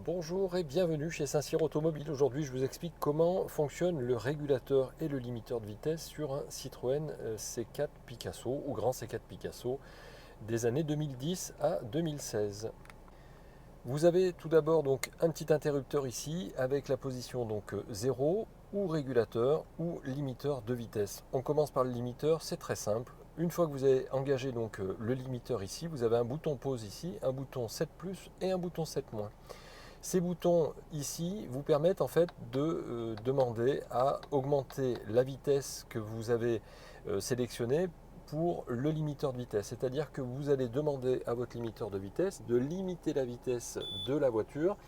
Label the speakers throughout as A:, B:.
A: Bonjour et bienvenue chez Saint-Cyr Automobile. Aujourd'hui, je vous explique comment fonctionne le régulateur et le limiteur de vitesse sur un Citroën C4 Picasso ou Grand C4 Picasso des années 2010 à 2016. Vous avez tout d'abord donc un petit interrupteur ici avec la position donc 0 ou régulateur ou limiteur de vitesse. On commence par le limiteur, c'est très simple. Une fois que vous avez engagé donc le limiteur ici, vous avez un bouton pause ici, un bouton 7+ et un bouton 7-. Ces boutons ici vous permettent en fait de demander à augmenter la vitesse que vous avez sélectionnée pour le limiteur de vitesse. C'est-à-dire que vous allez demander à votre limiteur de vitesse de limiter la vitesse de la voiture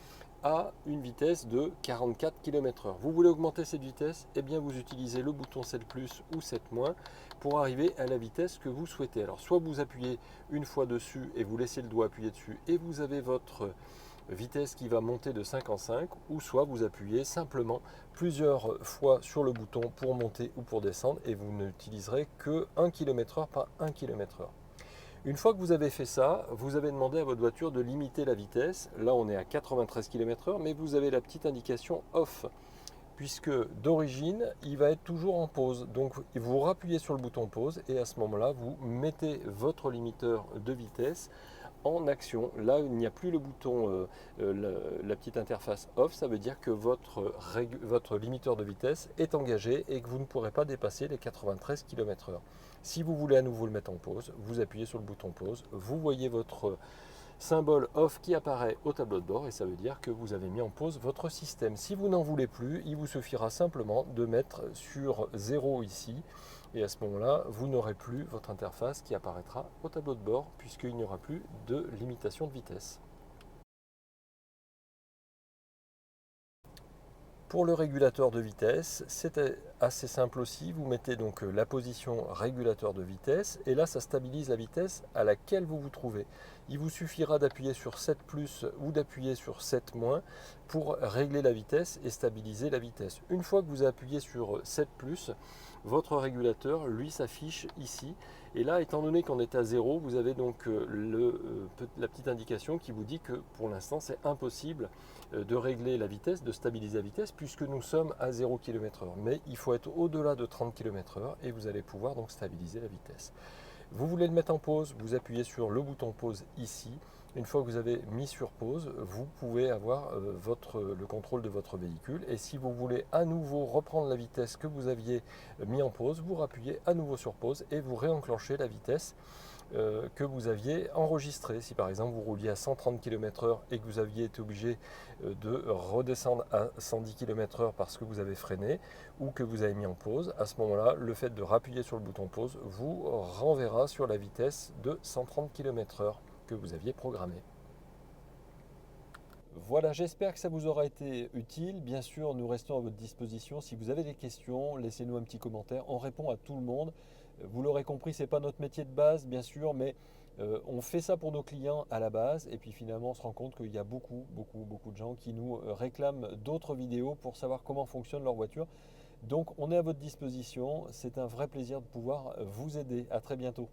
A: à une vitesse de 44 km/h. Vous voulez augmenter cette vitesse? Eh bien vous utilisez le bouton 7+ ou 7- pour arriver à la vitesse que vous souhaitez. Alors soit vous appuyez une fois dessus et vous laissez le doigt appuyer dessus et vous avez votre vitesse qui va monter de 5 en 5, ou soit vous appuyez simplement plusieurs fois sur le bouton pour monter ou pour descendre et vous n'utiliserez que 1 km/h par 1 km/h. Une fois que vous avez fait ça, vous avez demandé à votre voiture de limiter la vitesse. Là, on est à 93 km/h, mais vous avez la petite indication off, puisque d'origine, il va être toujours en pause. Donc, vous rappuyez sur le bouton pause et à ce moment-là, vous mettez votre limiteur de vitesse en action. Là, il n'y a plus le bouton, la petite interface off. Ça veut dire que votre limiteur de vitesse est engagé et que vous ne pourrez pas dépasser les 93 km/h. Si vous voulez à nouveau le mettre en pause, vous appuyez sur le bouton pause. Vous voyez votre symbole off qui apparaît au tableau de bord et ça veut dire que vous avez mis en pause votre système. Si vous n'en voulez plus, il vous suffira simplement de mettre sur 0 ici et à ce moment-là, vous n'aurez plus votre interface qui apparaîtra au tableau de bord puisqu'il n'y aura plus de limitation de vitesse. Pour le régulateur de vitesse, c'est assez simple aussi. Vous mettez donc la position régulateur de vitesse et là, ça stabilise la vitesse à laquelle vous vous trouvez. Il vous suffira d'appuyer sur 7+ ou d'appuyer sur 7- pour régler la vitesse et stabiliser la vitesse. Une fois que vous avez appuyé sur 7+, votre régulateur, lui, s'affiche ici. Et là, étant donné qu'on est à 0, vous avez donc la petite indication qui vous dit que pour l'instant, c'est impossible de régler la vitesse, de stabiliser la vitesse, puisque nous sommes à 0 km/h. Mais il faut être au-delà de 30 km/h et vous allez pouvoir donc stabiliser la vitesse. Vous voulez le mettre en pause, vous appuyez sur le bouton pause ici. Une fois que vous avez mis sur pause, vous pouvez avoir le contrôle de votre véhicule. Et si vous voulez à nouveau reprendre la vitesse que vous aviez mis en pause, vous rappuyez à nouveau sur pause et vous réenclenchez la vitesse que vous aviez enregistrée. Si par exemple vous rouliez à 130 km/h et que vous aviez été obligé de redescendre à 110 km/h parce que vous avez freiné ou que vous avez mis en pause, à ce moment-là, le fait de rappuyer sur le bouton pause vous renverra sur la vitesse de 130 km/h que vous aviez programmée. Voilà, j'espère que ça vous aura été utile. Bien sûr, nous restons à votre disposition. Si vous avez des questions, laissez-nous un petit commentaire. On répond à tout le monde. Vous l'aurez compris, ce n'est pas notre métier de base, bien sûr, mais on fait ça pour nos clients à la base. Et puis finalement, on se rend compte qu'il y a beaucoup de gens qui nous réclament d'autres vidéos pour savoir comment fonctionne leur voiture. Donc, on est à votre disposition. C'est un vrai plaisir de pouvoir vous aider. À très bientôt.